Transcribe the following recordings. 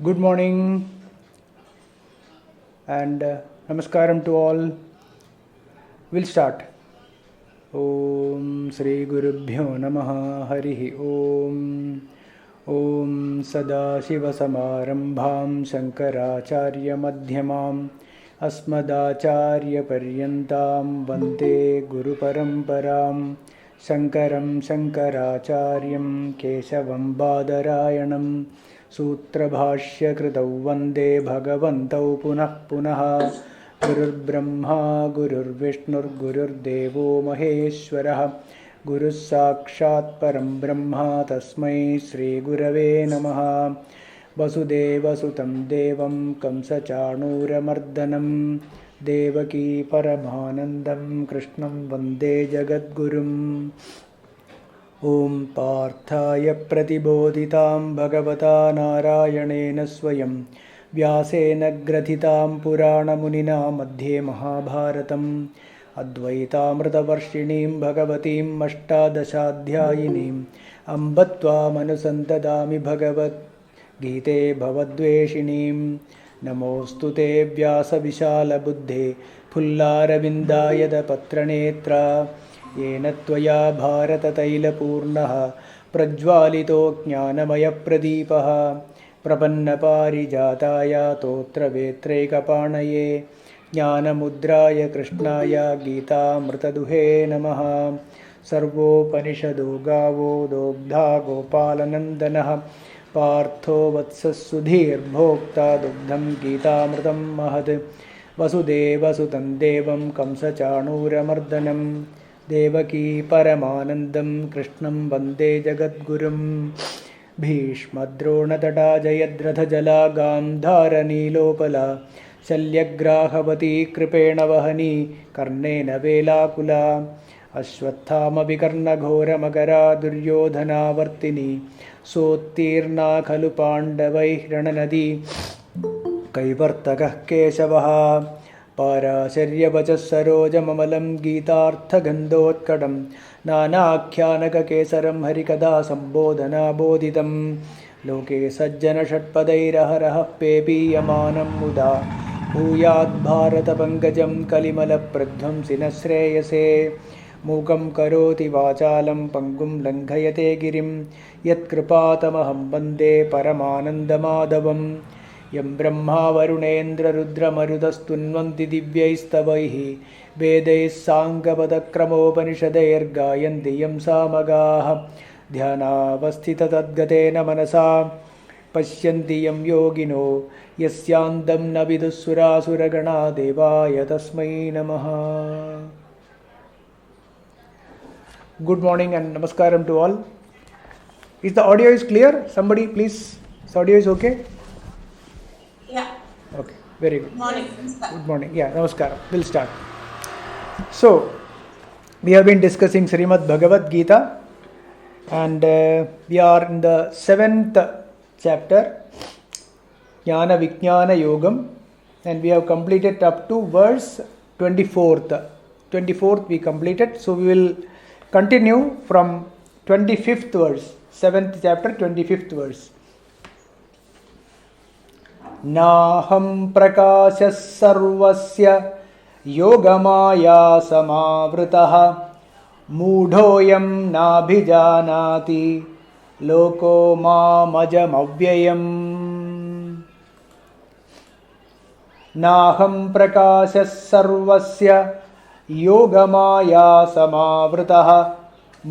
Good morning and namaskaram to all. We'll start. Om Sri Gurubhyo Namaha Harihi Om. Om Sada Shiva Samarambham Shankaracharya Madhyamam Asmadacharya Paryantam Vande Guru Paramparam Shankaram Shankaracharyam Keshavam Badarayanam सूत्रभाष्य कृतौ वन्दे भगवन्तौ पुनः पुनः गुरुर्ब्रह्मा गुरुर्विष्णुर्गुरुर्देवो महेश्वरः गुरुः साक्षात् परं ब्रह्म तस्मै श्रीगुरवे नमः वसुदेवसुतं देवं कंसचाणूरमर्दनं देवकी परमानन्दं कृष्णं वन्दे जगद्गुरुम् ॐ पार्थाय प्रतिबोधितां भगवता नारायणेन स्वयं व्यासेन ग्रथितां पुराणमुनिना मध्ये महाभारतम् अद्वैतामृतवर्षिणीं भगवतीम् अष्टादशाध्यायिनीम् अम्ब त्वामनुसन्तदामि भगवद्गीते भवद्वेषिणीं नमोऽस्तु ते व्यासविशालबुद्धे फुल्लारविन्दायतपत्रनेत्रा येन त्वया भारततैलपूर्णः प्रज्वालितो ज्ञानमयप्रदीपः प्रपन्नपारिजाताय तोत्रवेत्रैकपाणये ज्ञानमुद्राय कृष्णाय गीतामृतदुहे नमः सर्वोपनिषदो गावो दोग्धा गोपालनन्दनः पार्थो वत्सः सुधीर्भोक्ता दुग्धं गीतामृतं महत् वसुदेवसुतं देवं कंसचाणूरमर्दनं देवकी परमानन्दं कृष्णं वन्दे जगद्गुरुं भीष्मद्रोणतटा जयद्रथजला गान्धारनीलोपला शल्यग्राहवती कृपेण वहनी कर्णेन वेलाकुला अश्वत्थामविकर्णघोरमकरा दुर्योधनावर्तिनी सोत्तीर्णा खलु पाण्डवैः रणनदी कैवर्तकः केशवः पाराशर्यवचः सरोजममलं गीतार्थगन्धोत्कटं नानाख्यानककेसरं हरिकदा सम्बोधनाबोधितं लोके सज्जनषट्पदैरहरः पेपीयमानं मुदा भूयाद्भारतपङ्कजं कलिमलप्रध्वंसिनः श्रेयसे मूकं करोति वाचालं पङ्गुं लङ्घयते गिरिं यत्कृपातमहं वन्दे परमानन्दमाधवं यं ब्रह्मा वरुणेन्द्ररुद्रमरुतस्तुन्वन्ति दिव्यैस्तवैः वेदैः साङ्गपदक्रमोपनिषदैर्गायन्ति यं सामगाः ध्यानावस्थिततद्गतेन मनसा पश्यन्ति यं योगिनो यस्यान्तं न विदुःसुरासुरगणा देवाय तस्मै नमः. Good morning and namaskaram to all. Is the audio is clear? Somebody please. Is the audio is okay? Very good. Morning. Good morning. Yeah, namaskaram. We'll start. So, we have been discussing Srimad Bhagavad Gita, and we are in the 7th chapter, Jnana Vijnana Yogam, and we have completed up to verse 24th. 24th we completed, so we will continue from 25th verse, 7th chapter, 25th verse. नाहं प्रकाशः सर्वस्य योगमाया समावृतः मूढोऽयं नाभिजानाति लोको मामजमव्ययम् नाहं प्रकाशः सर्वस्य योगमाया समावृतः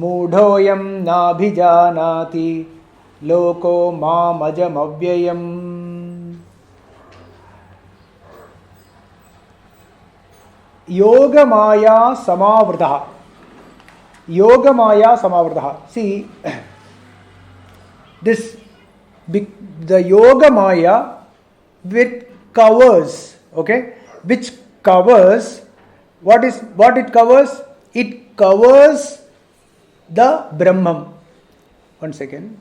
मूढोऽयं नाभिजानाति लोको मामजमव्ययम् Yogamaya Samavridaha. Yogamaya Samavridaha. See, the Yogamaya which covers, which covers, what it covers? It covers the Brahman. One second.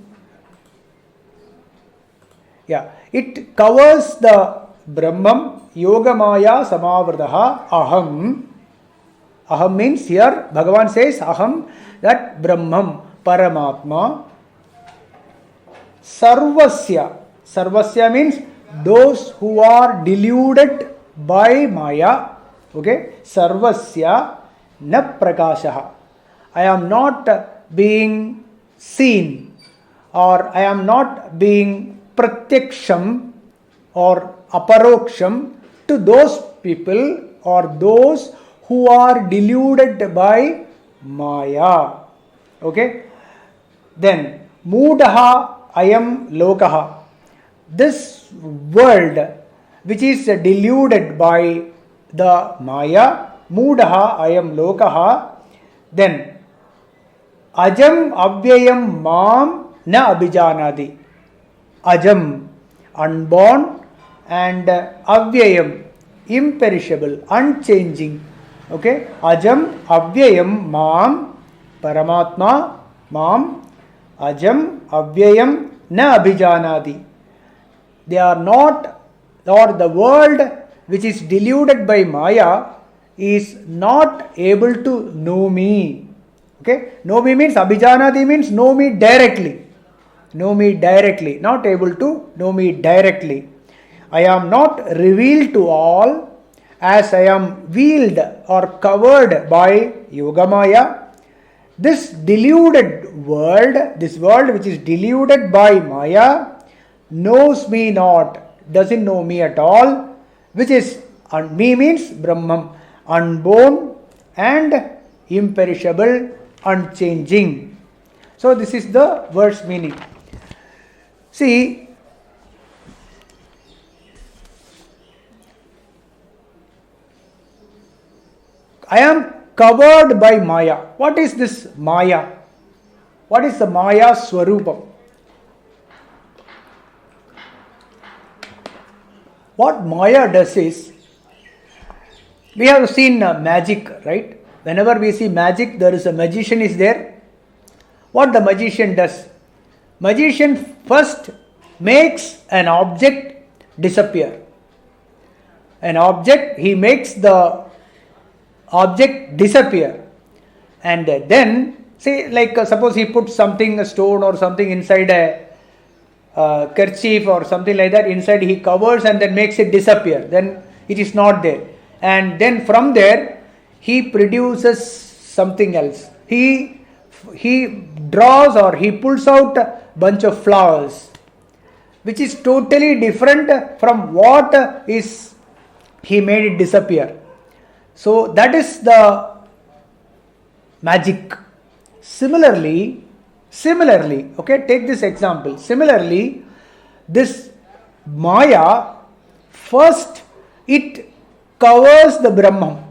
Yeah, it covers the Brahman. Yogamaya Samavridaha Aham. Aham means here Bhagavan says Aham, that Brahman, Paramatma. Sarvasya. Sarvasya means those who are deluded by Maya. Sarvasya na prakashaha. I am not being seen, or I am not being pratyaksham or aparoksham to those people or those who are deluded by Maya. Then, Mudaha ayam lokaha. This world which is deluded by the Maya, Mudaha ayam lokaha. Then, Ajam avyayam mam na abhijanadi. Ajam, unborn, and avyayam, imperishable, unchanging. Ajam avyayam mam, Paramatma, mam, ajam avyayam na abhijanadi. They are not, or the world which is deluded by Maya is not able to know me. Know me means, abhijanadi means know me directly. Know me directly, not able to know me directly. I am not revealed to all as I am veiled or covered by Yogamaya. This deluded world, this world which is deluded by Maya, knows me not, doesn't know me at all, which is, me means Brahman, unborn and imperishable, unchanging. So this is the verse meaning. See, I am covered by Maya. What is this Maya? What is the Maya Swarupam? What Maya does is, we have seen magic, right? Whenever we see magic, there is a magician is there. What the magician does? Magician first makes an object disappear. An object, he makes the object disappear, and then say, like suppose he puts something, a stone or something inside a kerchief or something like that, inside he covers and then makes it disappear, then it is not there, and then from there he produces something else. He draws or he pulls out a bunch of flowers which is totally different from what is he made it disappear. So that is the magic. Similarly, take this example. Similarly, this Maya, first it covers the Brahman.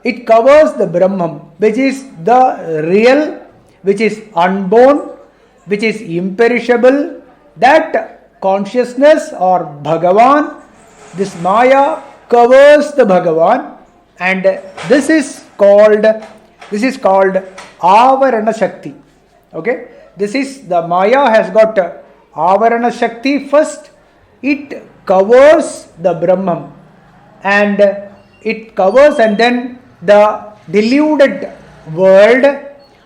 It covers the Brahman, which is the real, which is unborn, which is imperishable. That consciousness or Bhagavan this Maya covers the Bhagavan, and this is called Avarana Shakti. Okay, this is the Maya has got Avarana Shakti. First, it covers the Brahman, and it covers, and then the deluded world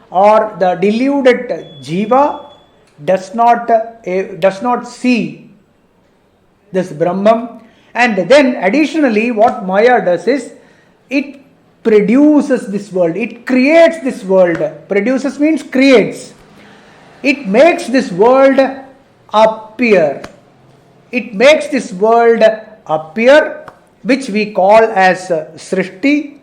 or the deluded jiva does not see this Brahman. And then additionally, what Maya does is it produces this world, it creates this world. Produces means creates. It makes this world appear. It makes this world appear, which we call as Srishti,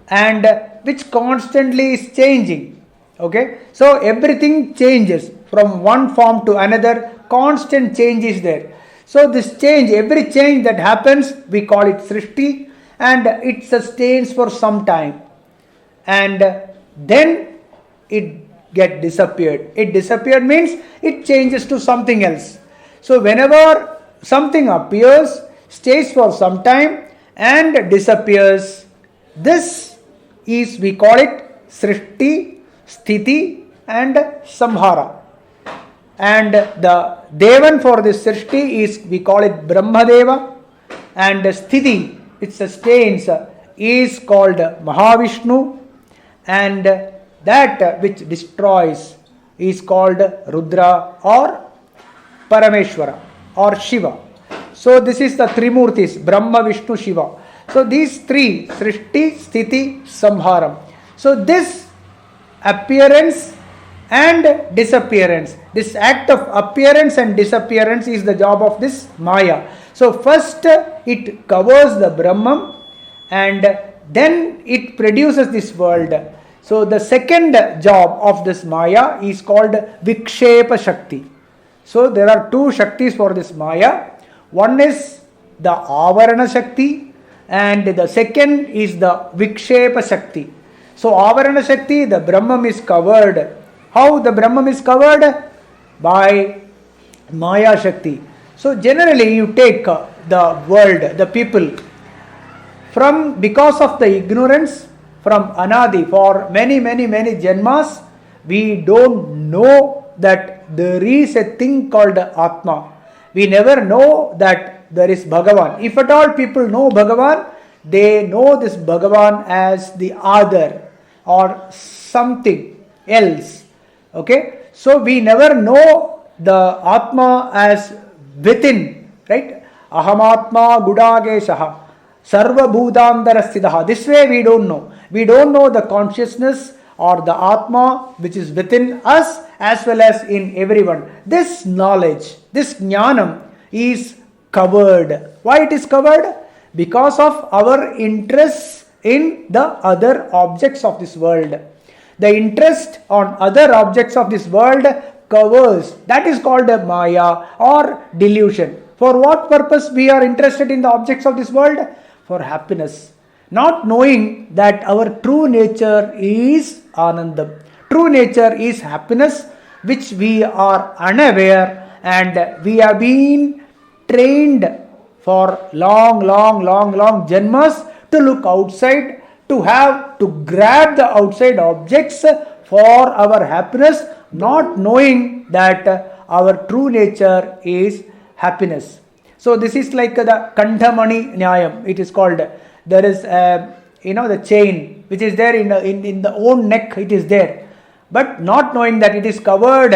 and which constantly is changing. Okay, so everything changes from one form to another, constant change is there. So this change, every change that happens, we call it Srishti, and it sustains for some time, and then it get disappeared. It disappeared means it changes to something else. So whenever something appears, stays for some time and disappears, this is, we call it Srishti, Sthiti and Samhara. And the Devan for this Srishti is, we call it Brahmadeva, and Sthiti, it sustains, is called Mahavishnu, and that which destroys is called Rudra or Parameshwara or Shiva. So this is the Trimurtis, Brahma, Vishnu, Shiva. So these three, Srishti, Sthiti, Samharam. So this appearance and disappearance, this act of appearance and disappearance is the job of this Maya. So first it covers the Brahman, and then it produces this world. So the second job of this Maya is called Vikshepa Shakti. So there are two Shaktis for this Maya. One is the Avarana Shakti, and the second is the Vikshepa Shakti. So Avarana Shakti, the Brahman is covered. How the Brahman is covered? By Maya Shakti. So generally you take the world, the people, because of the ignorance, from Anadi, for many Janmas, we don't know that there is a thing called Atma. We never know that there is Bhagavan. If at all people know Bhagavan, they know this Bhagavan as the other or something else. Okay, so we never know the Atma as within, right? Ahamatma Gudageshaha Sarva Bhutandara Siddha. This way we don't know. We don't know the consciousness or the Atma which is within us as well as in everyone. This knowledge, this Jnanam is covered. Why it is covered? Because of our interest in the other objects of this world. The interest on other objects of this world covers. That is called a Maya or delusion. For what purpose we are interested in the objects of this world? For happiness. Not knowing that our true nature is Anandam. True nature is happiness, which we are unaware, and we have been trained for long janmas to look outside, to grab the outside objects for our happiness, not knowing that our true nature is happiness. So this is like the Kandhamani Nyayam. It is called. There is the chain which is there in the own neck. It is there, but not knowing that it is covered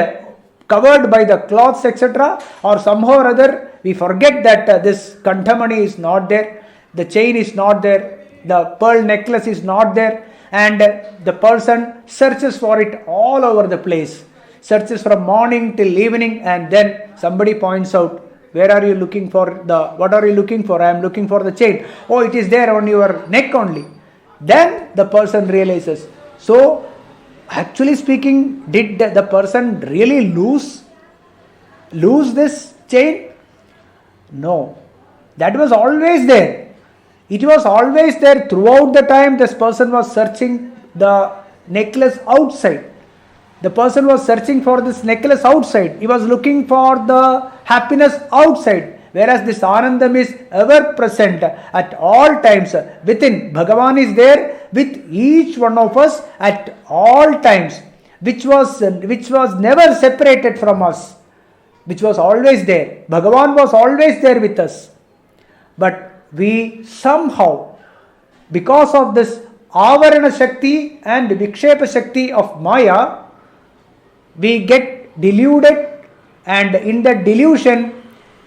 by the cloths, etc., or somehow or other we forget that this Kandhamani is not there, the chain is not there, the pearl necklace is not there, and the person searches for it all over the place, searches from morning till evening, and then somebody points out, where are you looking for what are you looking for? I am looking for the chain. Oh, it is there on your neck only. Then the person realizes. So, actually speaking, did the person really lose this chain? No. That was always there. It was always there throughout the time this person was searching the necklace outside. The person was searching for this necklace outside. He was looking for the happiness outside. Whereas this Anandam is ever present at all times within. Bhagavan is there with each one of us at all times, which was never separated from us, which was always there. Bhagavan was always there with us. But we somehow, because of this Avarana Shakti and Vikshepa Shakti of Maya, we get deluded, and in that delusion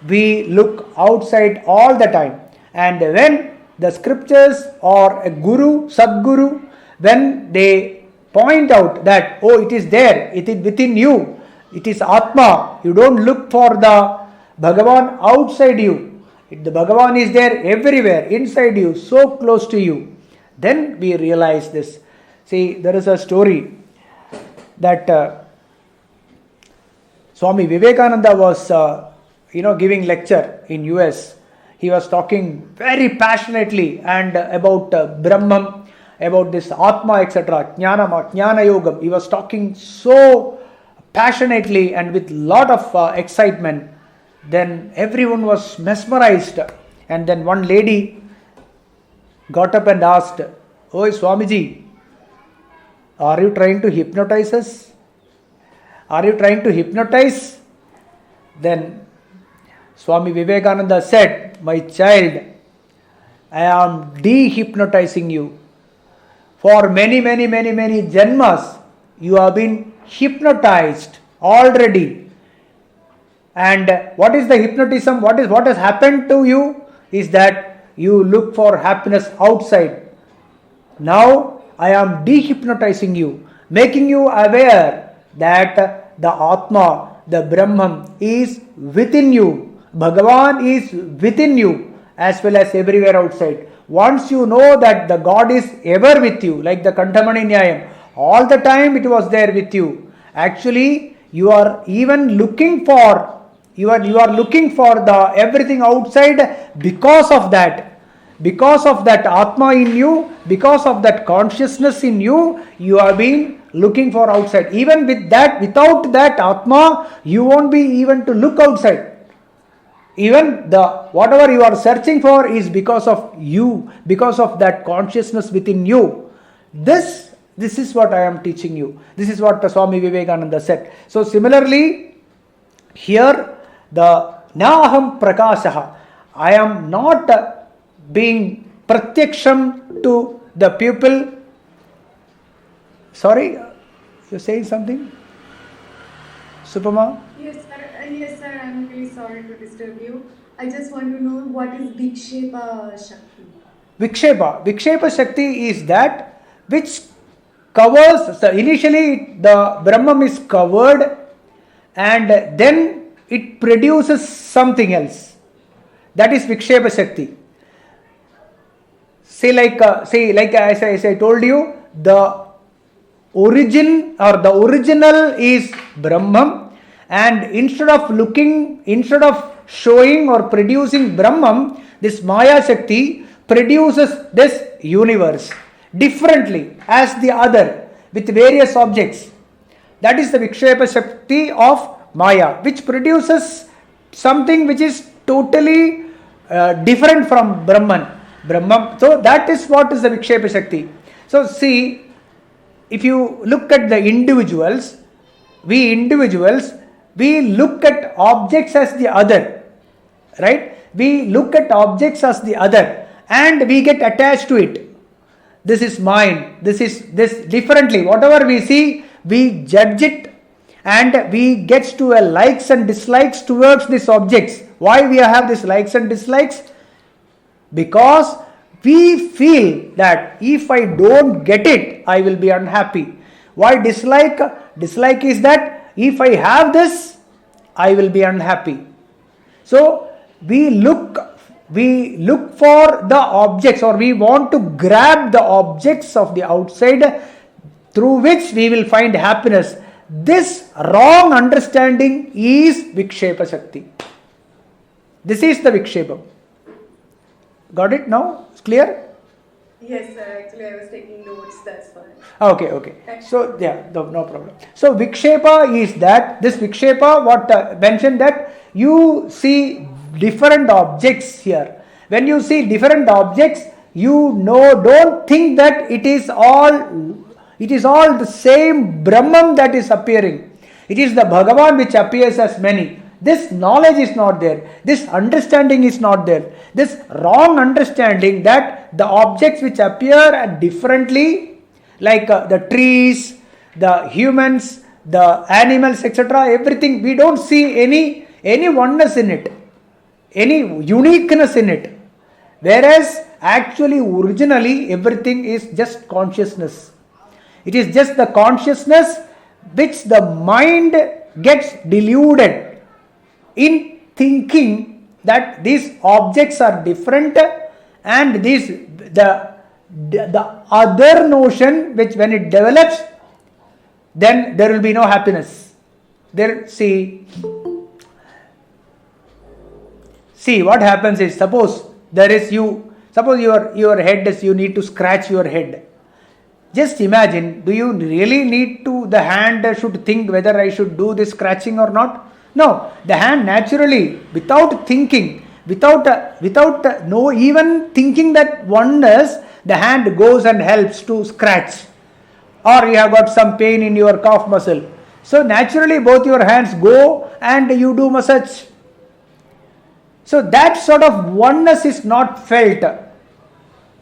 we look outside all the time. And when the scriptures or a guru, Sadguru, when they point out that, oh, it is there, it is within you, it is Atma, you don't look for the Bhagavan outside you, the Bhagavan is there everywhere, inside you, so close to you, then we realize this. See, there is a story that Swami Vivekananda was giving lecture in US. He was talking very passionately and about Brahman, about this Atma, etc., Jnana Yogam. He was talking so passionately and with lot of excitement. Then everyone was mesmerized. And then one lady got up and asked, "Oh, Swamiji, are you trying to hypnotize us? Are you trying to hypnotize?" Then Swami Vivekananda said, "My child, I am de-hypnotizing you. For many janmas, you have been hypnotized already. And what is the hypnotism? What has happened to you is that you look for happiness outside. Now I am de-hypnotizing you, making you aware that the Atma, the Brahman is within you. Bhagavan is within you as well as everywhere outside. Once you know that the God is ever with you, like the Kantamani Nyayam, all the time it was there with you. Actually, you are even looking for you are looking for the everything outside because of that. Because of that Atma in you, because of that consciousness in you, you have been looking for outside. Even with that, without that Atma, you won't be even to look outside. Even the whatever you are searching for is because of you, because of that consciousness within you. This is what I am teaching you. This is what Swami Vivekananda said. So similarly, here the Naham Prakashaha, I am not being pratyaksham to the pupil. Sorry, you're saying something? Supama? Yes, sir, I'm really sorry to disturb you. I just want to know what is Vikshepa Shakti. Vikshepa Shakti is that which covers, so initially the Brahman is covered and then it produces something else. That is Vikshepa Shakti. Like as I told you, the origin or the original is Brahman, and instead of showing or producing Brahman, this Maya Shakti produces this universe differently as the other with various objects. That is the Vikshepa Shakti of Maya, which produces something which is totally different from Brahman. So that is what is the Vikshepa Shakti. So see, if you look at the individuals, we look at objects as the other, right? We look at objects as the other and we get attached to it. This is mine, this differently. Whatever we see, we judge it and we get to a likes and dislikes towards these objects. Why we have these likes and dislikes? Because we feel that if I don't get it, I will be unhappy. Why dislike? Dislike is that if I have this, I will be unhappy. So we look for the objects, or we want to grab the objects of the outside through which we will find happiness. This wrong understanding is Vikshepa Shakti. This is the Vikshepam. Got it now? It's clear? Yes, sir. Actually, I was taking notes. That's why. Okay. So, yeah, no problem. So, Vikshepa is that, this Vikshepa, what mentioned that you see different objects here. When you see different objects, don't think that it is all the same Brahman that is appearing. It is the Bhagavan which appears as many. This knowledge is not there. This understanding is not there. This wrong understanding that the objects which appear differently, like the trees, the humans, the animals, etc., everything, we don't see any oneness in it, any uniqueness in it. Whereas actually, originally, everything is just consciousness. It is just the consciousness which the mind gets deluded in thinking that these objects are different, and the other notion which when it develops, then there will be no happiness. See what happens is, suppose your head is, you need to scratch your head. Just imagine, do you really need to, the hand should think whether I should do this scratching or not? No, the hand naturally, without thinking, without even thinking that oneness, the hand goes and helps to scratch. Or you have got some pain in your calf muscle. So naturally both your hands go and you do massage. So that sort of oneness is not felt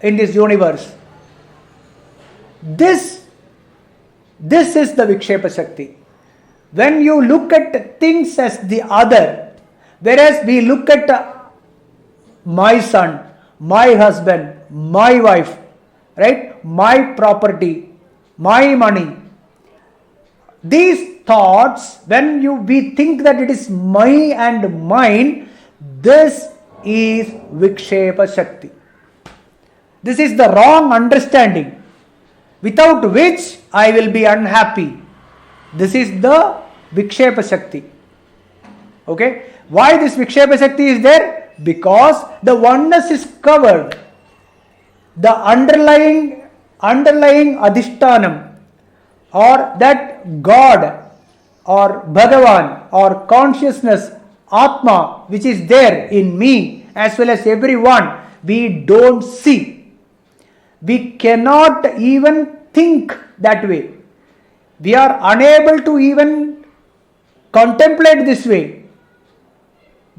in this universe. This is the Vikshepa Shakti. When you look at things as the other, whereas we look at my son, my husband, my wife, right? My property, my money. These thoughts, when we think that it is my and mine, this is Vikshepa Shakti. This is the wrong understanding, without which I will be unhappy. This is the Vikshepa Shakti. Okay? Why this Vikshepa Shakti is there? Because the oneness is covered. The underlying Adhishtanam, or that God or Bhagavan or consciousness, Atma, which is there in me as well as everyone, we don't see. We cannot even think that way. We are unable to even contemplate this way,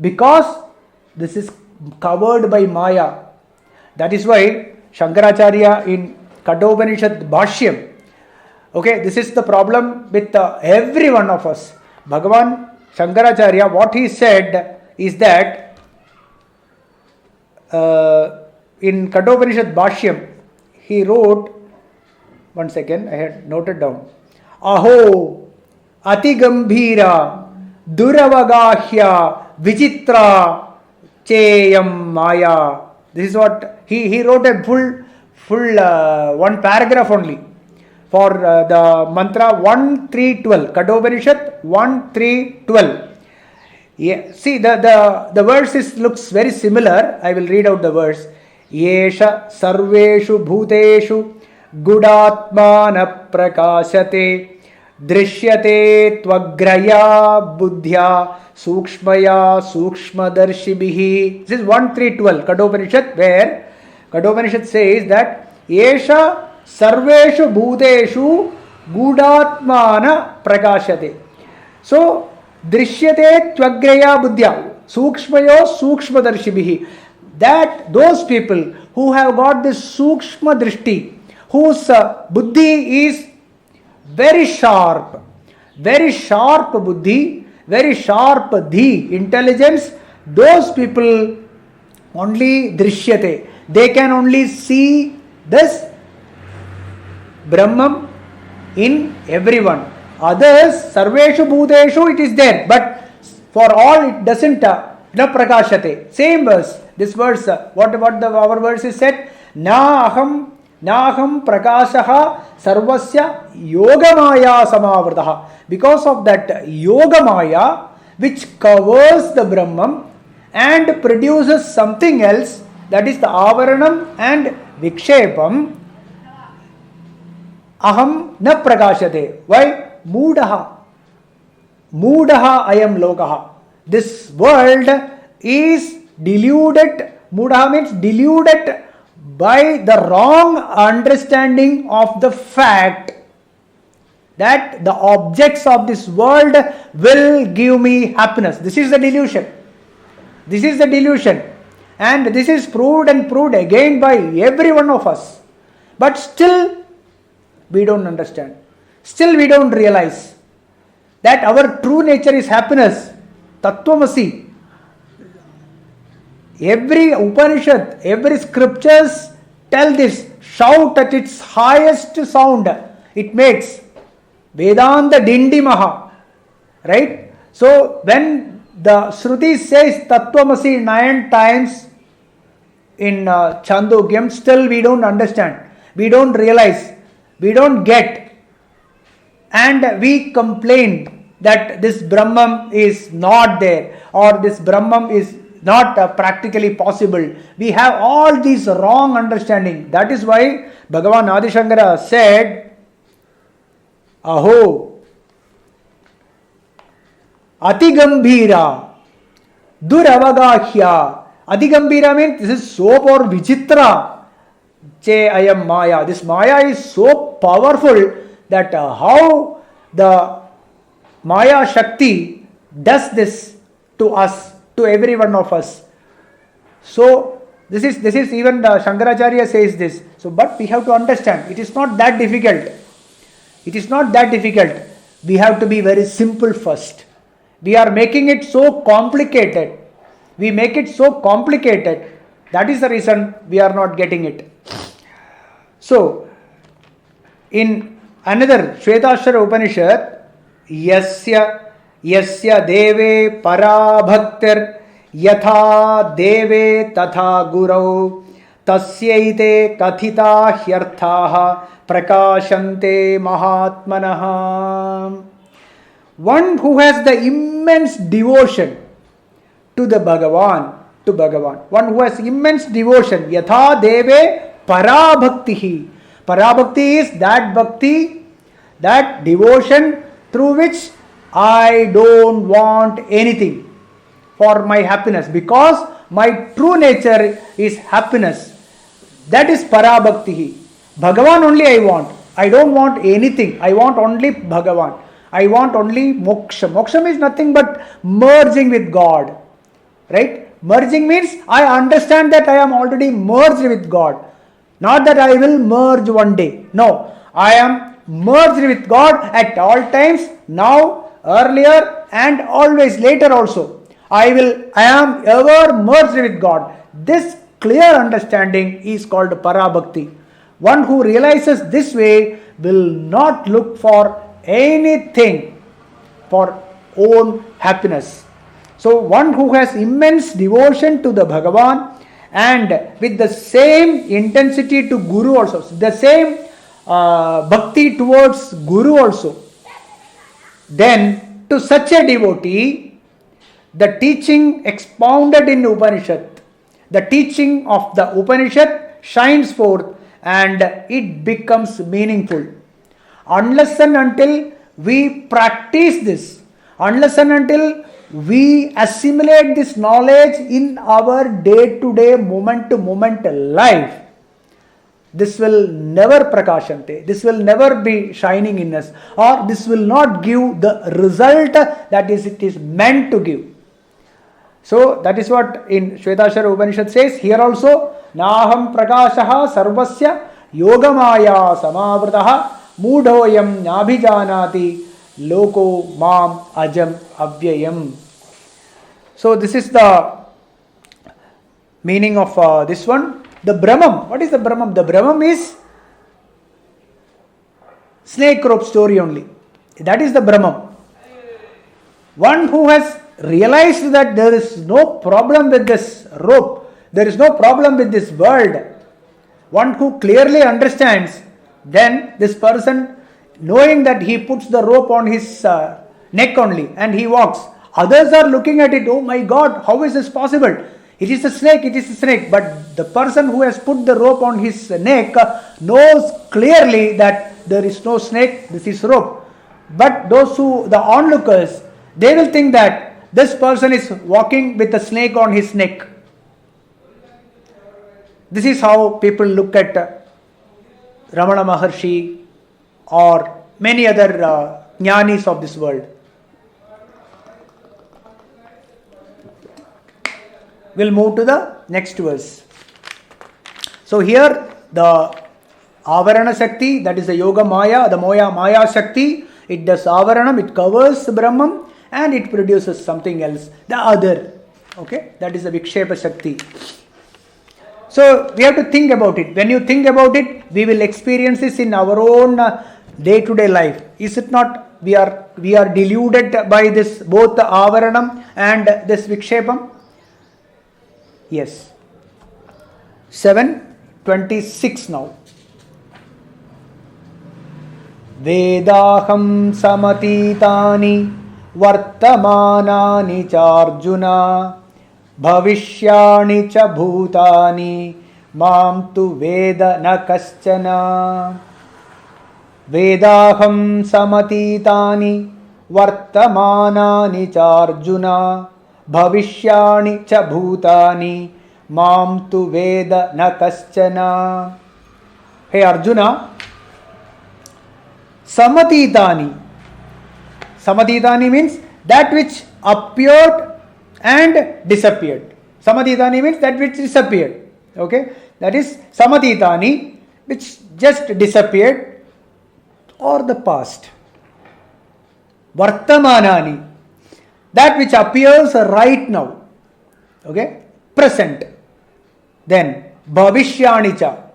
because this is covered by Maya. That is why Shankaracharya in Kathopanishad Bhashyam, okay, this is the problem with every one of us. Bhagavan Shankaracharya, what he said is that in Kathopanishad Bhashyam, he wrote, one second, I had noted down, Aho Ati Gambhira Duravagahya Vichitra Cheyam Maya. This is what he wrote, a full one paragraph only for the mantra 1.3.12, Kathopanishad 1.3.12. Yeah, see the verse looks very similar. I will read out the verse. Yesha sarveshu bhuteshu gudatmana prakashate drishyate tvagraya buddhya sukshmaya sukshmadarshibhi. This is 1.3.12 Kathopanishad, where Kathopanishad says that Yesha sarveshu bhuteshu gudatmana prakashate. So drishyate tvagraya buddhya sukshmayo sukshmadarshibhi. That those people who have got this sukshma drishti, whose buddhi is very sharp buddhi, very sharp dhi, intelligence, those people only drishyate. They can only see this Brahman in everyone. Others, sarveshu bhuteshu, it is there, but for all it doesn't na prakashate. Same verse. This verse, our verse is said, na aham prakashaha sarvasya yogamaya samavrataha. Because of that yogamaya which covers the Brahman and produces something else, that is the avaranam and vikshepam, aham na prakashate. Why? Mudaha ayam lokaha. This world is deluded. Mudaha means deluded by the wrong understanding of the fact that the objects of this world will give me happiness. This is the delusion. This is the delusion. And this is proved and proved again by every one of us. But still, we don't understand. Still, we don't realize that our true nature is happiness. Tattvamasi. Every Upanishad, every scriptures tell this. Shout at its highest sound. It makes Vedanta Dindimaha. Right? So, when the Shruti says Tattvamasi 9 times in Chandokyam, still we don't understand. We don't realize. We don't get. And we complain that this Brahman is not there, or this Brahman is not practically possible. We have all these wrong understanding. That is why Bhagavan Adi Shankara said, Aho, Atigambhira, Duravagahya. Atigambhira means this is so or Vichitra. Che ayam Maya. This Maya is so powerful that how the Maya Shakti does this to us, to every one of us. So this is even Shankaracharya says this. So, but we have to understand, it is not that difficult. It is not that difficult. We have to be very simple first. We are making it so complicated. We make it so complicated. That is the reason we are not getting it. So, in another Shvetashvara Upanishad, Yasya deve para bhaktir yatha deve tatha gurau tasyaite kathita hyarthaha prakashante mahatmanaha. One who has the immense devotion to the Bhagavan, one who has immense devotion, yatha deve para bhaktihi. Para bhakti is that bhakti, that devotion through which I don't want anything for my happiness, because my true nature is happiness. That is para bhaktihi. Bhagavan only I want. I don't want anything. I want only Bhagavan. I want only moksha. Moksha means nothing but merging with God. Right? Merging means I understand that I am already merged with God. Not that I will merge one day. No. I am merged with God at all times, now, earlier, and always later also. I am ever merged with God. This clear understanding is called Parabhakti. One who realizes this way will not look for anything for own happiness. So one who has immense devotion to the Bhagavan and with the same intensity to Guru also, the same bhakti towards Guru also, then to such a devotee, the teaching expounded in Upanishad, the teaching of the Upanishad shines forth and it becomes meaningful. Unless and until we practice this, unless and until we assimilate this knowledge in our day-to-day, moment-to-moment life, this will never prakashante, this will never be shining in us, or this will not give the result that it is meant to give. So that is what in Shvetashvara Upanishad says. Here also, Naham prakashaha sarvasya yogamaya samavrataha mudhoyam nabhijanati loko mam ajam avyayam. So this is the meaning of this one. The Brahman. What is the Brahman? The Brahman is snake rope story only. That is the Brahman. One who has realized that there is no problem with this rope, there is no problem with this world, one who clearly understands, then this person, knowing that he puts the rope on his neck only and he walks. Others are looking at it, oh my God, how is this possible? It is a snake, it is a snake. But the person who has put the rope on his neck knows clearly that there is no snake, this is rope. But those who, the onlookers, they will think that this person is walking with a snake on his neck. This is how people look at Ramana Maharshi or many other jnanis of this world. We'll move to the next verse. So here the Avarana Shakti, that is the Yoga Maya, the Maya Shakti, it does Avaranam, it covers Brahman and it produces something else, the other. Okay, that is the Vikshepa Shakti. So we have to think about it. When you think about it, we will experience this in our own day-to-day life. Is it not? We are deluded by this, both the Avaranam and this Vikshepam. Yes. 7:26 now. Vedaham samatitani vartamanani charjuna bhavishyani cha bhutani mam tu veda na kaschana. Vedaham samatitani vartamanani charjuna bhavishyani cha bhutani mam tu veda na kaschana. Hey Arjuna, samatitani. Samatitani means that which appeared and disappeared. Samatitani means that which disappeared. Okay, that is samatitani, which just disappeared, or the past. Vartamanani, that which appears right now. Okay, present. Then bhavishyanicha,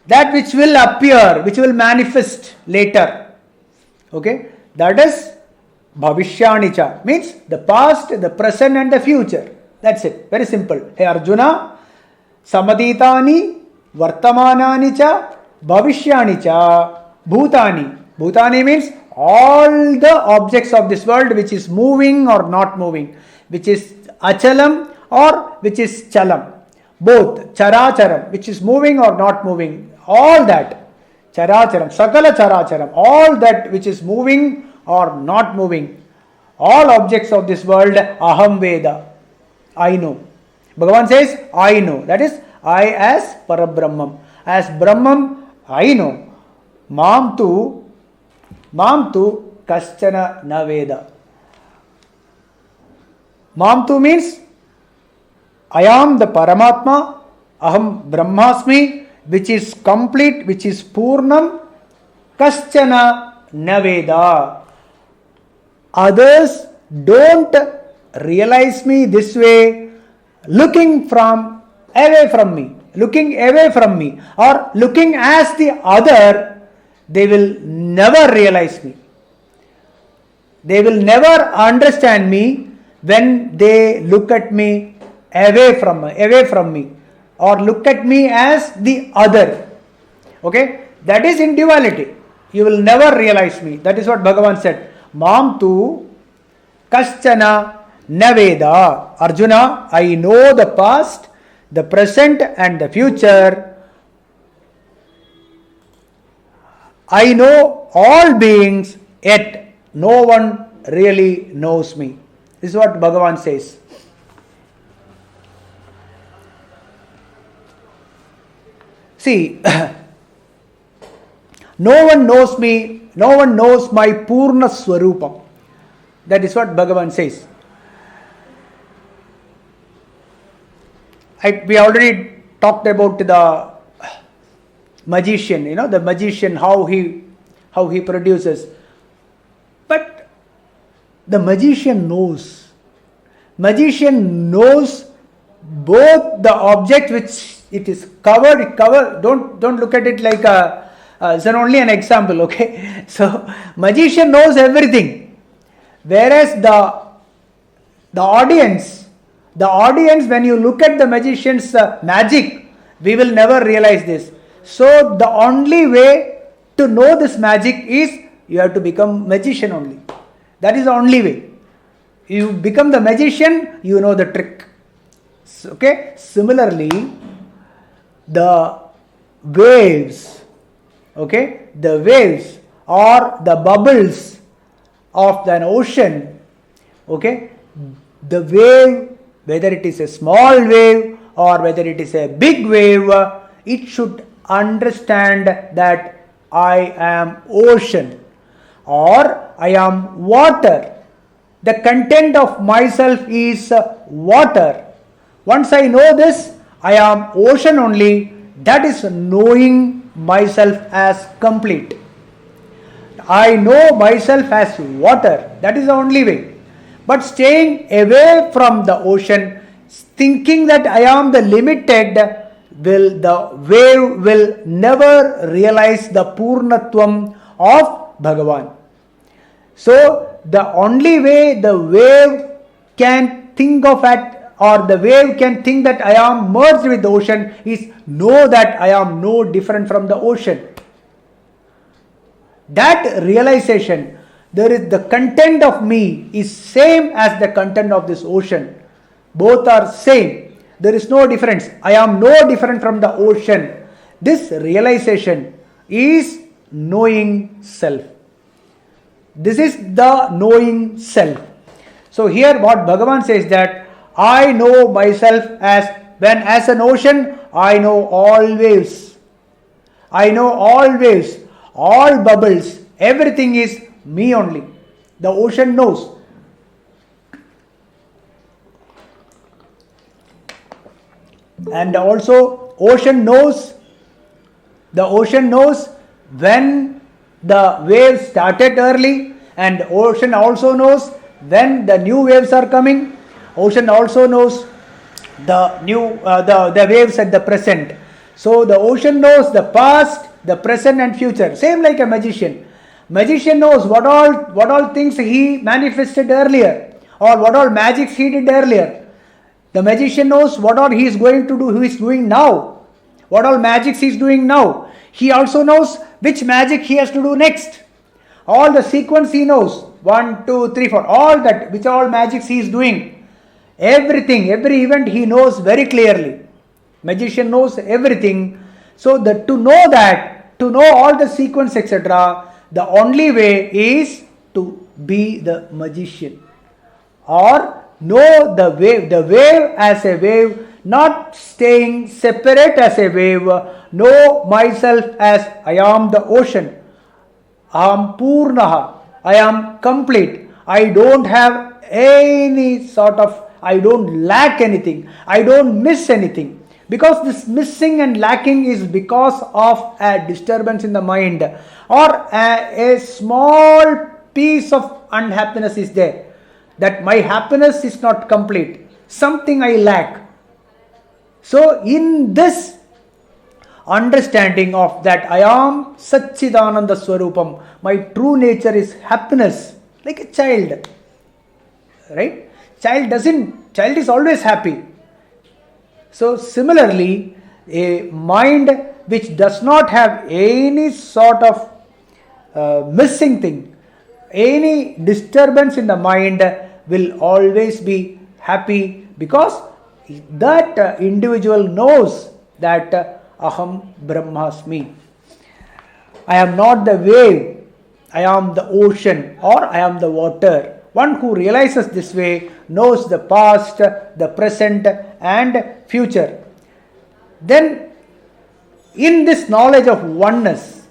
that which will appear, which will manifest later. Okay, that is bhavishyanicha, means the past, the present and the future. That's it. Very simple. Hey Arjuna, samaditani vartamanani cha bhavishyani cha bhutani. Bhutani means all the objects of this world which is moving or not moving, which is achalam or which is chalam. Both characharam, which is moving or not moving, all that characharam, sakala characharam, all that which is moving or not moving, all objects of this world, aham veda, I know. Bhagavan says, I know. That is, I as Parabrahmam. As Brahmam, I know. Mam tu kaschana na veda. Mam tu means, I am the Paramatma, aham Brahmasmi, which is complete, which is Purnam, kaschana na veda. Others don't realize me this way, looking away from me, or looking as the other, they will never realize me. They will never understand me when they look at me away from me, or look at me as the other. Okay, that is in duality. You will never realize me. That is what Bhagavan said. Mam tu kaschana na veda. Arjuna, I know the past, the present and the future. I know all beings, yet no one really knows me. This is what Bhagavan says. See, no one knows me, no one knows my Purna Swarupam. That is what Bhagavan says. We already talked about the magician, the magician, how he produces. But the magician knows. Magician knows both the object which it is covered. Don't look at it like it's only an example, okay? So magician knows everything, whereas the audience, when you look at the magician's magic, we will never realize this. So the only way to know this magic is you have to become magician only. That is the only way. You become the magician, you know the trick. Okay. Similarly, the waves, okay, the waves or the bubbles of an ocean, okay, the wave, whether it is a small wave or whether it is a big wave, it should understand that I am ocean or I am water. The content of myself is water. Once I know this, I am ocean only. That is knowing myself as complete. I know myself as water. That is the only way. But staying away from the ocean, thinking that I am the limited, the wave will never realize the Purnatvam of Bhagavan. So the only way the wave can think of it, or the wave can think that I am merged with the ocean, is know that I am no different from the ocean. That realization, there is the content of me is same as the content of this ocean. Both are same. There is no difference. I am no different from the ocean. This realization is knowing self. This is the knowing self. So here what Bhagavan says that I know myself as an ocean, I know all waves. I know all waves, all bubbles, everything is me only. The ocean knows. And also ocean knows, the ocean knows when the waves started early, and ocean also knows when the new waves are coming. Ocean also knows the new the waves at the present. So the ocean knows the past, the present and future. Same like a magician. Magician knows what all things he manifested earlier, or what all magics he did earlier. The magician knows what all he is going to do, who is doing now, what all magics he is doing now. He also knows which magic he has to do next. All the sequence he knows, 1, 2, 3, 4, all that, which all magics he is doing. Everything, every event he knows very clearly. Magician knows everything. So to know all the sequence, etc., the only way is to be the magician. Or know the wave as a wave, not staying separate as a wave. Know myself as I am the ocean. Aham Purnaha. I am complete. I don't have any sort of, I don't lack anything. I don't miss anything. Because this missing and lacking is because of a disturbance in the mind, or a small piece of unhappiness is there. That my happiness is not complete. Something I lack. So in this understanding of that I am Satchidananda Swarupam, my true nature is happiness, like a child. Right? Child is always happy. So similarly, a mind which does not have any sort of missing thing, any disturbance in the mind, will always be happy, because that individual knows that Aham Brahmasmi. I am not the wave, I am the ocean, or I am the water. One who realizes this way knows the past, the present and future. Then in this knowledge of oneness,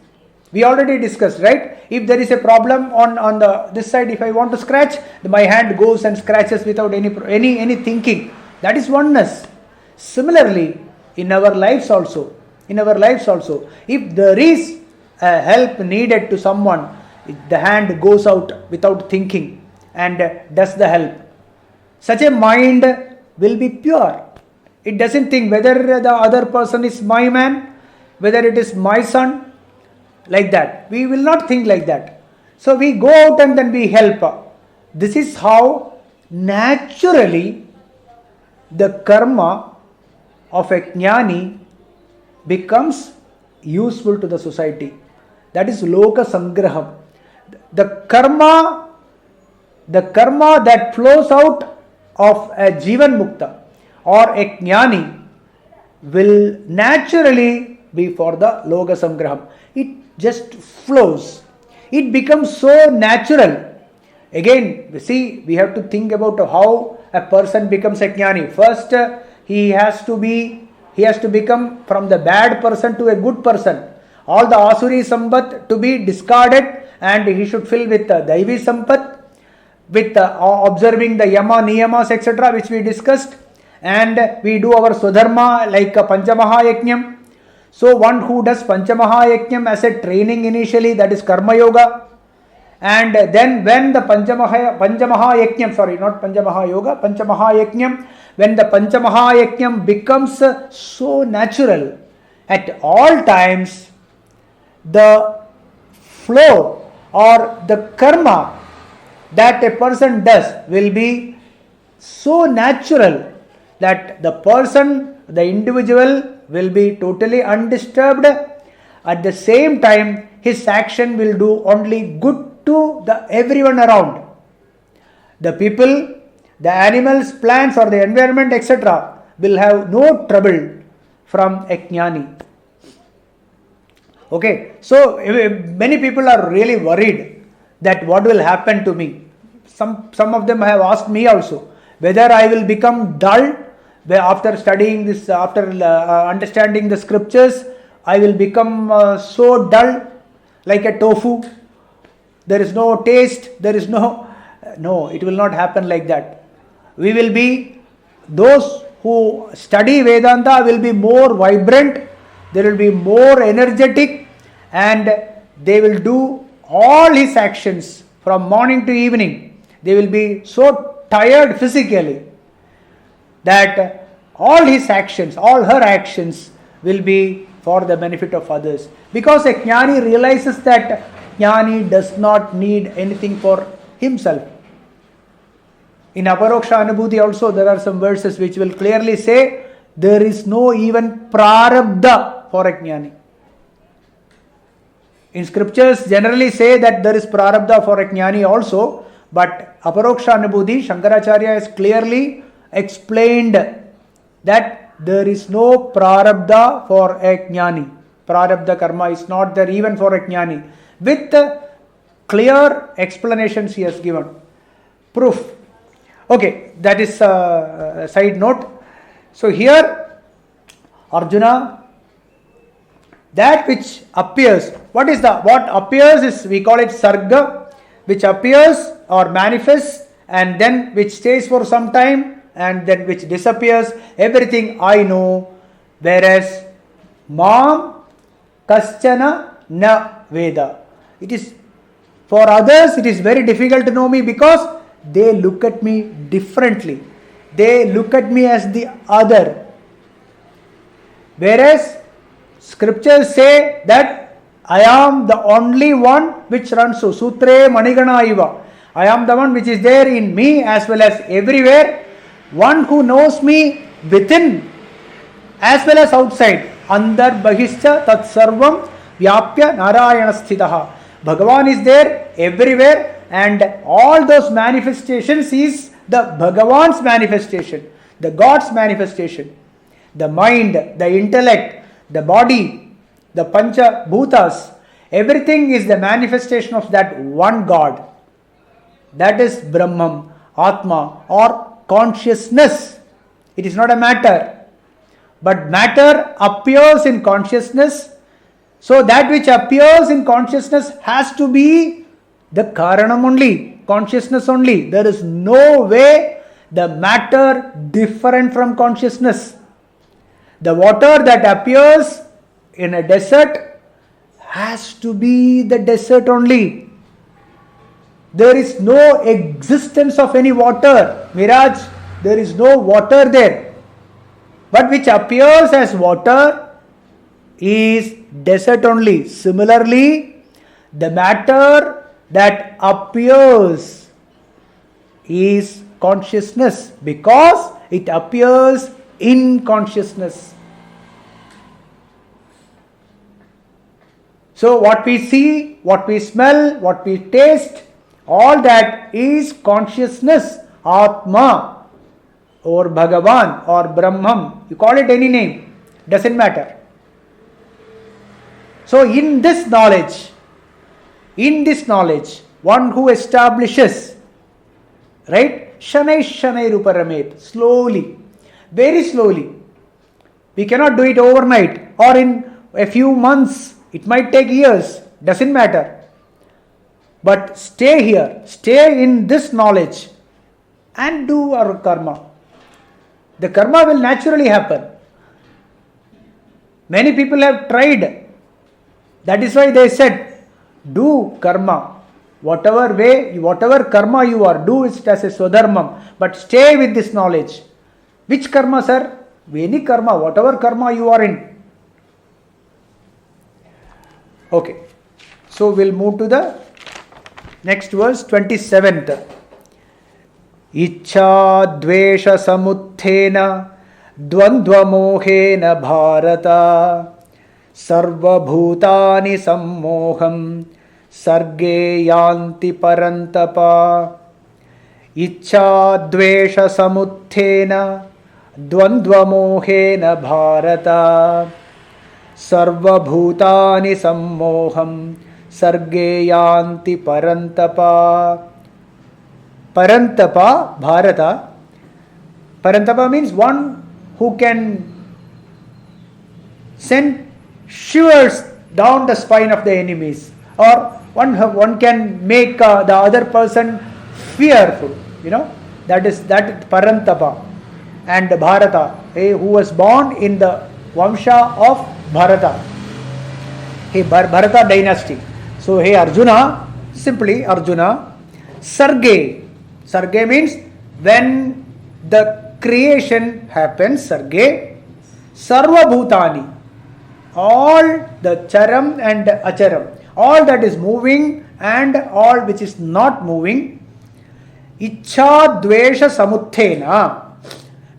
we already discussed, right? If there is a problem on this side, if I want to scratch, my hand goes and scratches without any thinking. That is oneness. Similarly, in our lives also, if there is a help needed to someone, the hand goes out without thinking and does the help. Such a mind will be pure. It doesn't think whether the other person is my man, whether it is my son, like that. We will not think like that. So we go out and then we help. This is how naturally the karma of a jnani becomes useful to the society. That is loka sangraham. The karma that flows out of a jivan mukta or a jnani will naturally be for the loka sangraham. It just flows. It becomes so natural. Again, see, we have to think about how a person becomes a jnani. First, he has to become from the bad person to a good person. All the asuri sampat to be discarded, and he should fill with daivi sampat, with observing the yama, niyamas, etc., which we discussed, and we do our swadharma like Panchamaha Yajnam. So, one who does Panchamaha Yajnam as a training initially, that is Karma Yoga. And then when the Panchamaha Yajnam, sorry, not Panchamaha Yoga, Panchamaha Yajnam, when the Panchamaha Yajnam becomes so natural, at all times, the flow or the karma that a person does will be so natural that the person, the individual, will be totally undisturbed. At the same time, his action will do only good to the everyone around. The people, the animals, plants, or the environment, etc., will have no trouble from a jnani. Okay, so many people are really worried that what will happen to me. Some of them have asked me also whether I will become dull after studying this, after understanding the scriptures. I will become so dull like a tofu. There is no taste, there is no, it will not happen like that. We will be, those who study Vedanta will be more vibrant, they will be more energetic, and they will do all his actions from morning to evening. They will be so tired physically that all his actions, all her actions will be for the benefit of others. Because a jnani realizes that jnani does not need anything for himself. In Aparoksha Anubhuti also there are some verses which will clearly say there is no even prarabdha for a jnani. In scriptures generally say that there is prarabdha for a jnani also, but Aparoksha Anubhuti, Shankaracharya has clearly explained that there is no prarabdha for a jnani. Prarabdha karma is not there even for a jnani. With clear explanations he has given. Proof. Okay, that is a side note. So here, Arjuna, that which appears, what appears is, we call it sarga, which appears or manifests and then which stays for some time and then which disappears. Everything I know, whereas mam kaschana na veda. It is, for others it is very difficult to know me because they look at me differently. They look at me as the other. Whereas scriptures say that I am the only one which runs so. Sutre manigana iva. I am the one which is there in me as well as everywhere. One who knows me within as well as outside. Andar bahischa tat sarvam vyapya narayana sthitaha. Bhagavan is there everywhere, and all those manifestations is the Bhagavan's manifestation, the God's manifestation. The mind, the intellect, the body, the Pancha Bhutas, everything is the manifestation of that one God. That is Brahman, Atma, or consciousness. It is not a matter. But matter appears in consciousness. So that which appears in consciousness has to be the Karanam only, consciousness only. There is no way the matter different from consciousness. The water that appears in a desert has to be the desert only. There is no existence of any water. Mirage, there is no water there. But which appears as water is desert only. Similarly, the matter that appears is consciousness because it appears in consciousness. So what we see, what we smell, what we taste, all that is consciousness, Atma or Bhagavan or Brahman. You call it any name, doesn't matter. So in this knowledge, one who establishes Right? Shanai Shanai Ruparamet. Slowly. Very slowly. We cannot do it overnight or in a few months. It might take years. Doesn't matter. But stay here. Stay in this knowledge and do our karma. The karma will naturally happen. Many people have tried. That is why they said, do karma. Whatever way, whatever karma you are, do it as a swadharmam. But stay with this knowledge. Which karma, sir? Any karma, whatever karma you are in. Okay. So we'll move to the next verse, 27th. Ichha dvesha samuthena dvandva mohena bharata sarva bhutani sammoham sarge yanti parantapa. Ichha dvesha samuthena dvandva mohena bharata sarva bhutani sammoham sarge yanti parantapa. Parantapa, Bharata. Parantapa means one who can send shivers down the spine of the enemies, or one can make the other person fearful. That is Parantapa. And Bharata, who was born in the Vamsha of Bharata, Bharata dynasty. So, Arjuna, simply Arjuna, Sarge. Sarge means when the creation happens, Sarge, Sarva Bhutani, all the Charam and Acharam, all that is moving and all which is not moving, Ichha Dvesha Samuthena,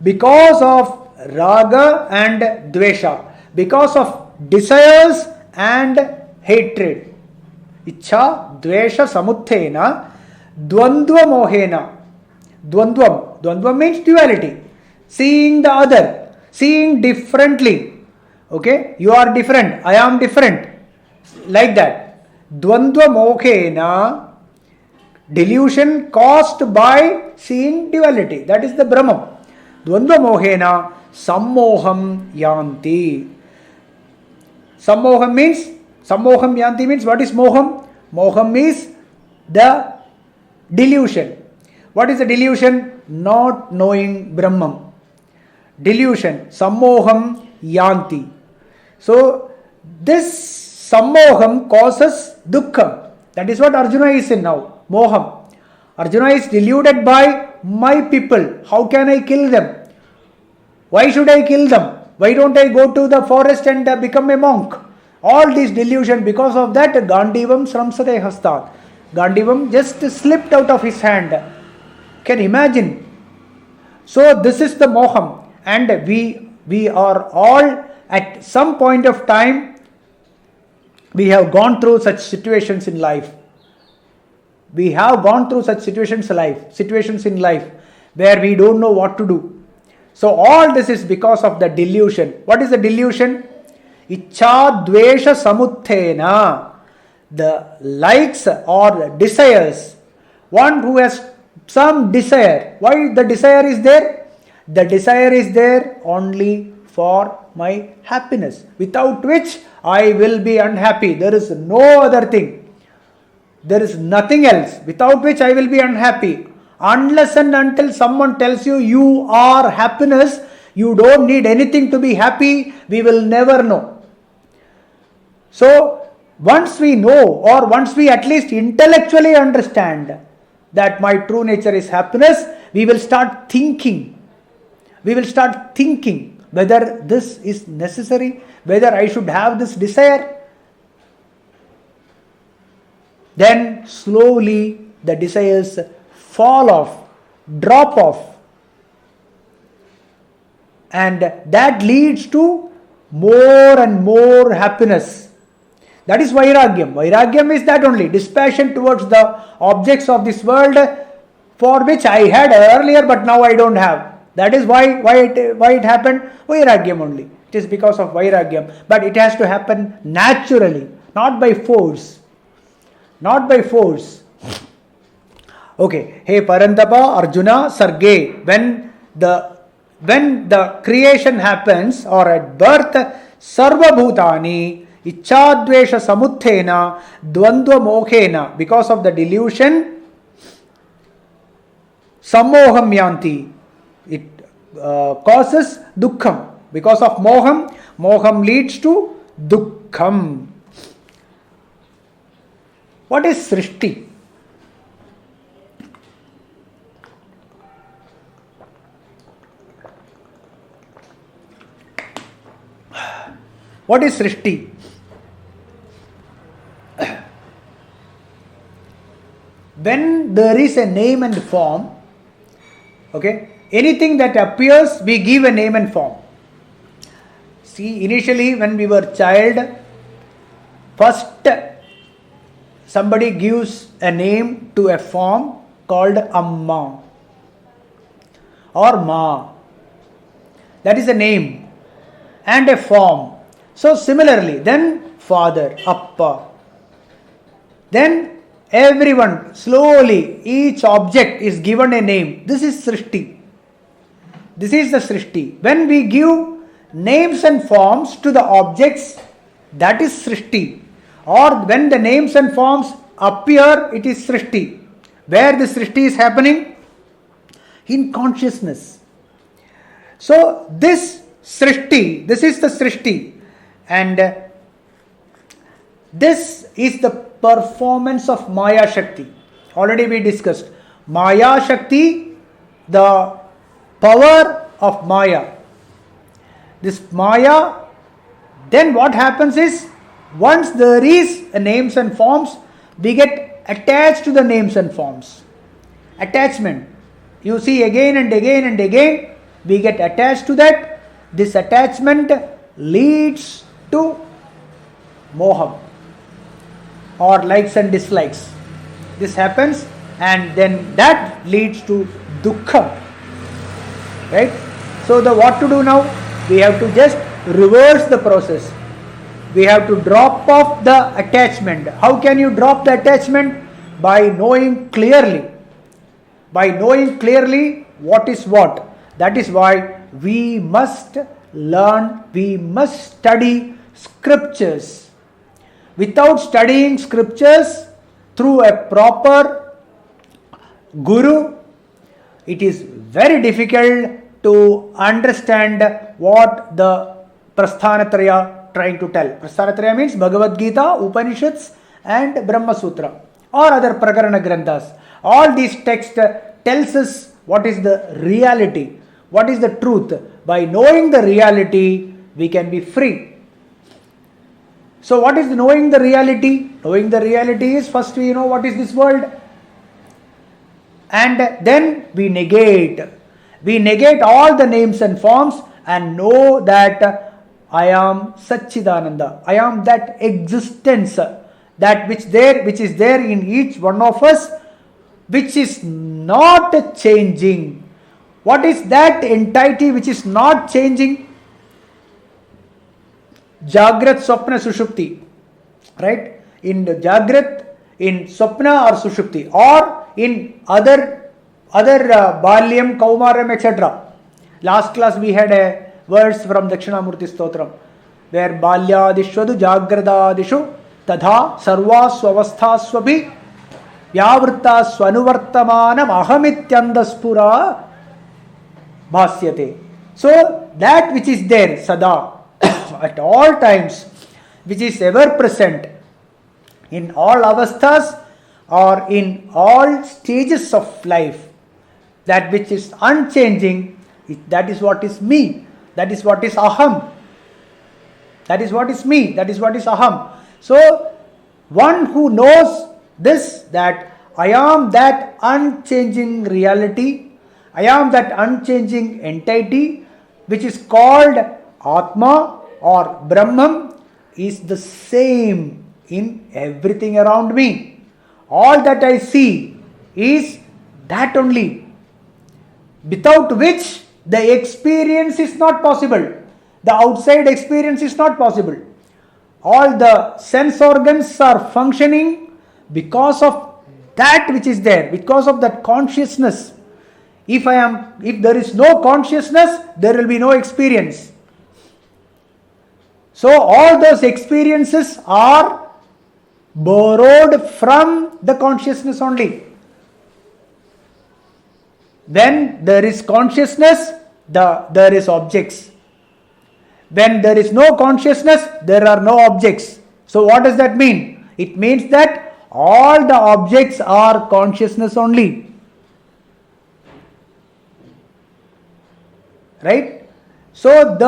because of Raga and Dvesha, because of desires and hatred. Ichha Dvesha Samuthena Dvandva Mohena. Dvandvam means duality. Seeing the other, seeing differently. Okay, you are different, I am different. Like that. Dvandva Mohena, delusion caused by seeing duality. That is the Brahman. Dvandva Mohena Sammoham Yanti. Sammoham Yanti means what is Moham? Moham is the delusion. What is the delusion? Not knowing Brahman. Delusion. Sammoham Yanti. So, this Sammoham causes dukkham. That is what Arjuna is in now. Moham. Arjuna is deluded by my people. How can I kill them? Why should I kill them? Why don't I go to the forest and become a monk? All this delusion, because of that, Gandivam Sramsate Hastat. Gandivam just slipped out of his hand. Can imagine. So this is the moham, and we are all at some point of time, we have gone through such situations in life. We have gone through such situations in life where we don't know what to do. So all this is because of the delusion. What is the delusion? Ichha dvesha samuthena. The likes or desires. One who has some desire. Why the desire is there? The desire is there only for my happiness, without which I will be unhappy. There is no other thing. There is nothing else without which I will be unhappy. Unless and until someone tells you you are happiness, you don't need anything to be happy, we will never know. So, once we know, or once we at least intellectually understand that my true nature is happiness, we will start thinking. We will start thinking whether this is necessary, whether I should have this desire. Then slowly the desires fall off, drop off. And that leads to more and more happiness. That is Vairagyam. Vairagyam is that only, dispassion towards the objects of this world for which I had earlier but now I don't have. That is why it happened. Vairagyam only. It is because of Vairagyam. But it has to happen naturally, not by force. Not by force. Okay, hey Parantapa, Arjuna, Sarge, when the creation happens or at birth, Sarva Bhutani, Ichadvesha Samuthena, Dvandva Mokhena, because of the delusion, Sammoham Yanti, it causes Dukkham. Because of Moham, Moham leads to Dukkham. What is Srishti? What is Srishti? When there is a name and form, okay, anything that appears, we give a name and form. See, initially when we were child, first somebody gives a name to a form called Amma or Ma. That is a name and a form. So similarly, then father, Appa. Then everyone, slowly, each object is given a name. This is Srishti. This is the Srishti. When we give names and forms to the objects, that is Srishti. Or when the names and forms appear, it is Srishti. Where the Srishti is happening? In consciousness. So this Srishti, this is the Srishti. And this is the performance of Maya Shakti. Already we discussed. Maya Shakti, the power of Maya. This Maya, then what happens is, once there is a names and forms, we get attached to the names and forms. Attachment. You see again and again and again, we get attached to that. This attachment leads to moham or likes and dislikes. This happens and then that leads to dukkha. Right? So what to do now? We have to just reverse the process. We have to drop off the attachment. How can you drop the attachment? By knowing clearly. By knowing clearly what is what. That is why we must learn, we must study scriptures. Without studying scriptures through a proper guru, it is very difficult to understand what the Prasthanatraya trying to tell. Prasthanatraya means Bhagavad Gita, Upanishads and Brahma Sutra or other Prakarana Granthas. All these texts tells us what is the reality, what is the truth. By knowing the reality, we can be free. So what is knowing the reality? Knowing the reality is, first we know what is this world. And then we negate. We negate all the names and forms and know that I am Satchidananda. I am that existence, that which is there in each one of us, which is not changing. What is that entity which is not changing? Jagrat, Swapna, Sushupti. Right? In the Jagrat, in Swapna or Sushupti, or in other Balyam, Kaumaram, etc. Last class we had a verse from Dakshinamurti Stotram, where Balyadishvadu Jagradadishu Tadha Sarva Swavastha Swabhi Vyavritta Swanuvartamanam Ahamityandaspura Bhasyate. So that which is there, Sada, at all times, which is ever present in all avasthas or in all stages of life, that which is unchanging, that is what is me, that is what is aham, that is what is me, that is what is aham. So one who knows this, that I am that unchanging reality, I am that unchanging entity which is called Atma or Brahman, is the same in everything around me. All that I see is that only, without which the experience is not possible. The outside experience is not possible. All the sense organs are functioning because of That which is there, because of that consciousness. If there is no consciousness, there will be no experience. So all those experiences are borrowed from the consciousness only. When there is consciousness, there is objects. When there is no consciousness, there are no objects. So what does that mean? It means that all the objects are consciousness only. Right? So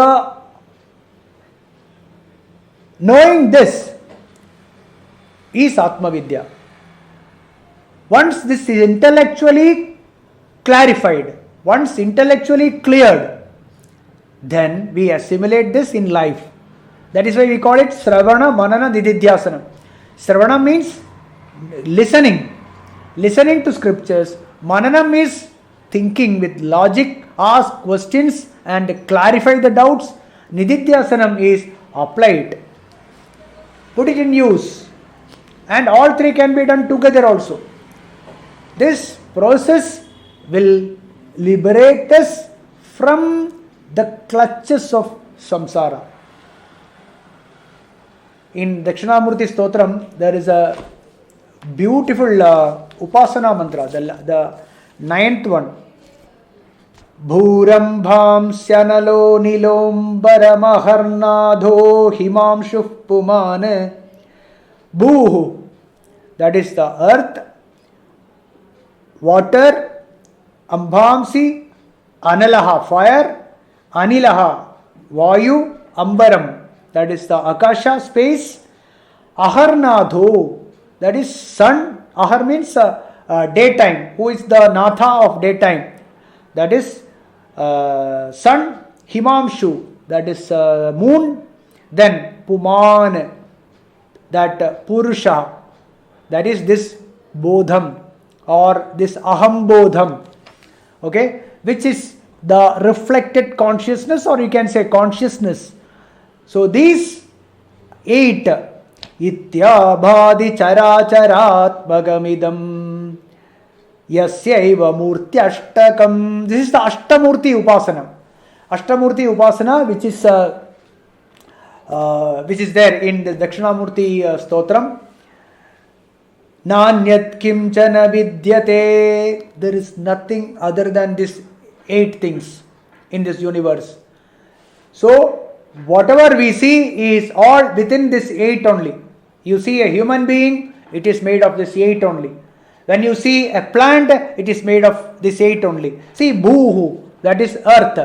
knowing this is Atma Vidya. Once this is intellectually clarified, once intellectually cleared, then we assimilate this in life. That is why we call it Sravana, Manana, Nididhyasana. Sravana means listening to scriptures. Manana means thinking with logic, ask questions and clarify the doubts. Nididhyasanam is apply it, put it in use, and all three can be done together also. This process will liberate us from the clutches of samsara. In Dakshinamurti Stotram, there is a beautiful Upasana mantra, the ninth one. Bhurambham syanalo nilombaramaharnadho himamshuh pumane. Bhuhu, that is the earth, water, ambhamsi, analaha, fire, anilaha, vayu, ambaram, that is the akasha, space, aharnadho, that is sun. Ahar means daytime. Who is the natha of daytime? That is sun. Himamshu, that is moon. Then puman, that purusha, that is this bodham or this aham bodham, okay, which is the reflected consciousness, or you can say consciousness. So these 8, ityabhadi characharatmagamidam yasyaiva murtyashtakam. This is the Ashtamurti Upasana. Ashtamurti Upasana, which is there in the Dakshinamurti Stotram. Nanyat kimchana vidyate. There is nothing other than these 8 things in this universe. So whatever we see is all within this 8 only. You see a human being, it is made of this 8 only. When you see a plant, it is made of this 8 only. See Bhuhu, that is earth.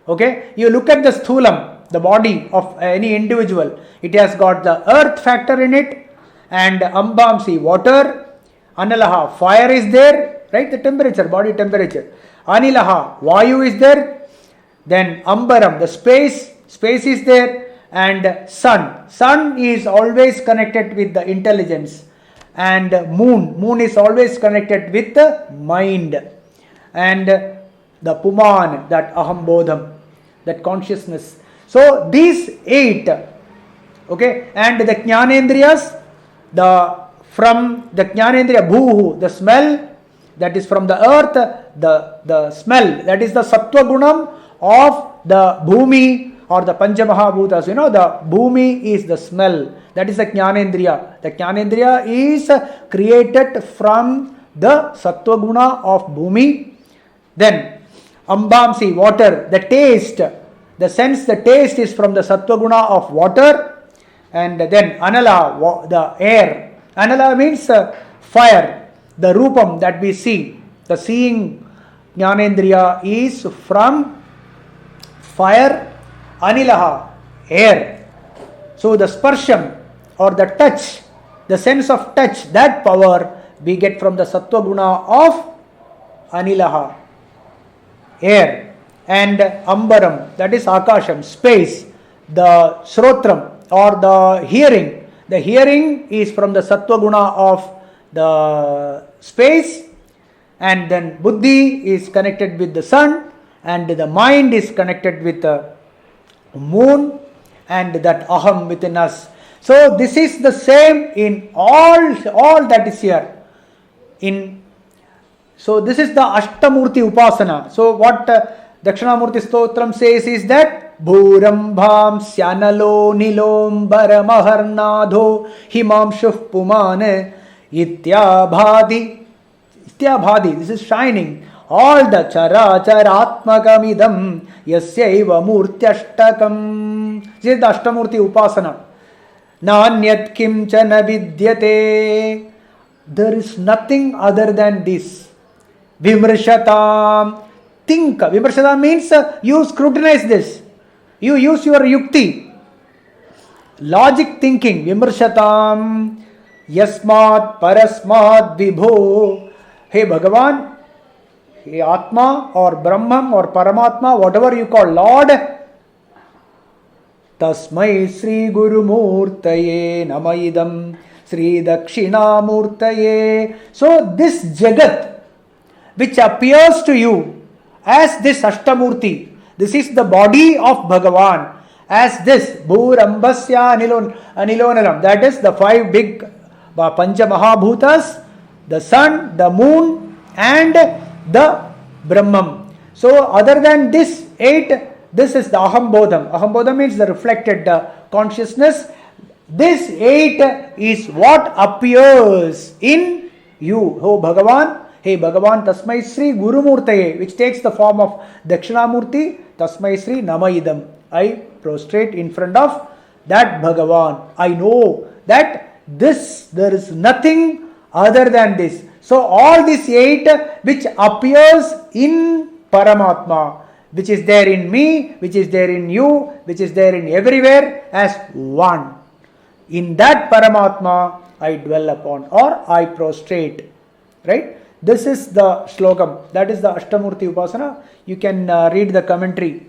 Okay, you look at the sthulam, the body of any individual. It has got the earth factor in it, and ambamsi, water, analaha, fire is there, right? The temperature, body temperature. Anilaha, vayu is there. Then ambaram, the space is there, and sun is always connected with the intelligence, and moon is always connected with the mind, and the puman, that aham bodham, that consciousness. So these 8, okay, and the jnanendriyas, from the jnanendriya bhuhu, the smell, that is from the earth, the smell, that is the sattva gunam of the bhumi or the Panchamahabhutas. The bhumi is the smell. That is the Jnanendriya. The Jnanendriya is created from the Sattva Guna of bhumi. Then Ambamsi, water, the taste, the sense, the taste is from the Sattva Guna of water. And then Anala, the air. Anala means fire. The Rupam that we see, the seeing Jnanendriya is from fire. Anilaha, air. So the sparsham or the touch, the sense of touch, that power we get from the sattva guna of anilaha, air. And ambaram, that is akasham, space. The shrotram or the hearing is from the sattva guna of the space. And then buddhi is connected with the sun, and the mind is connected with the moon, and that aham within us. So this is the same in all that is here. in. So this is the Ashtamurti Upasana. So what Dakshinamurti Stotram says is that Bhurambham Syanalo Nilombar Maharnadho Himamshuh Pumane Ityabhadi. Ityabhadi, this is shining. All the Chara Charatmakamidam Yasyaiva Murtyashtakam. This is the Ashtamurti Upasana. Nanyat Kimchana Vidyate. There is nothing other than this. Vimrshatam. Think. Vimrshatam means you scrutinize this. You use your yukti. Logic thinking. Vimrshatam. Yasmat parasmat vibho. Hey Bhagavan, hey Atma or Brahman or Paramatma, whatever you call Lord. Tasmai Sri Guru Murtaye Namaidam Sri Dakshina Murtaye. So this Jagat which appears to you as this Ashtamurti, this is the body of Bhagavan, as this Bhurambasya Anilonalam, that is the 5 big Pancha Mahabhutas, the sun, the moon and the Brahman. So other than this 8, this is the Ahambodham. Ahambodham means the reflected consciousness. This 8 is what appears in you. Oh Bhagavan, hey Bhagavan, Tasmai Sri Guru Murtaye, which takes the form of Dakshinamurti, Tasmai Sri Namaidam. I prostrate in front of that Bhagavan. I know that there is nothing other than this. So all these 8 which appears in Paramatma, which is there in me, which is there in you, which is there in everywhere as one. In that Paramatma I dwell upon or I prostrate. Right? This is the slokam. That is the Ashtamurti Upasana. You can read the commentary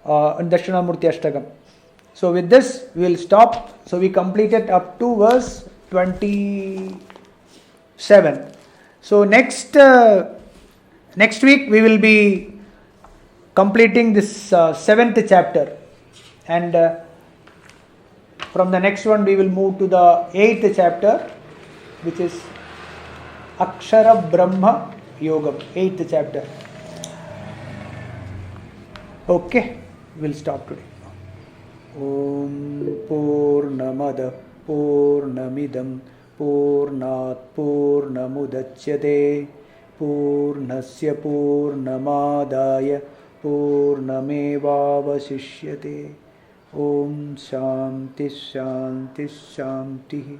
on Dakshinamurti Ashtakam. So with this we will stop. So we completed up to verse 27. So next week we will be completing this 7th chapter, and from the next one we will move to the 8th chapter, which is Akshara Brahma Yogam, 8th chapter. Okay, we'll stop today. Om Purnamada Purnamidam Purnat Purnamudachyate Purnasya Purnamadaya Purnamevavasishyate. Om Shanti Shanti Shanti.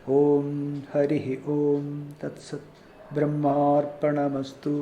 Om Harihi Om Tat Sat. Brahmarpanamastu.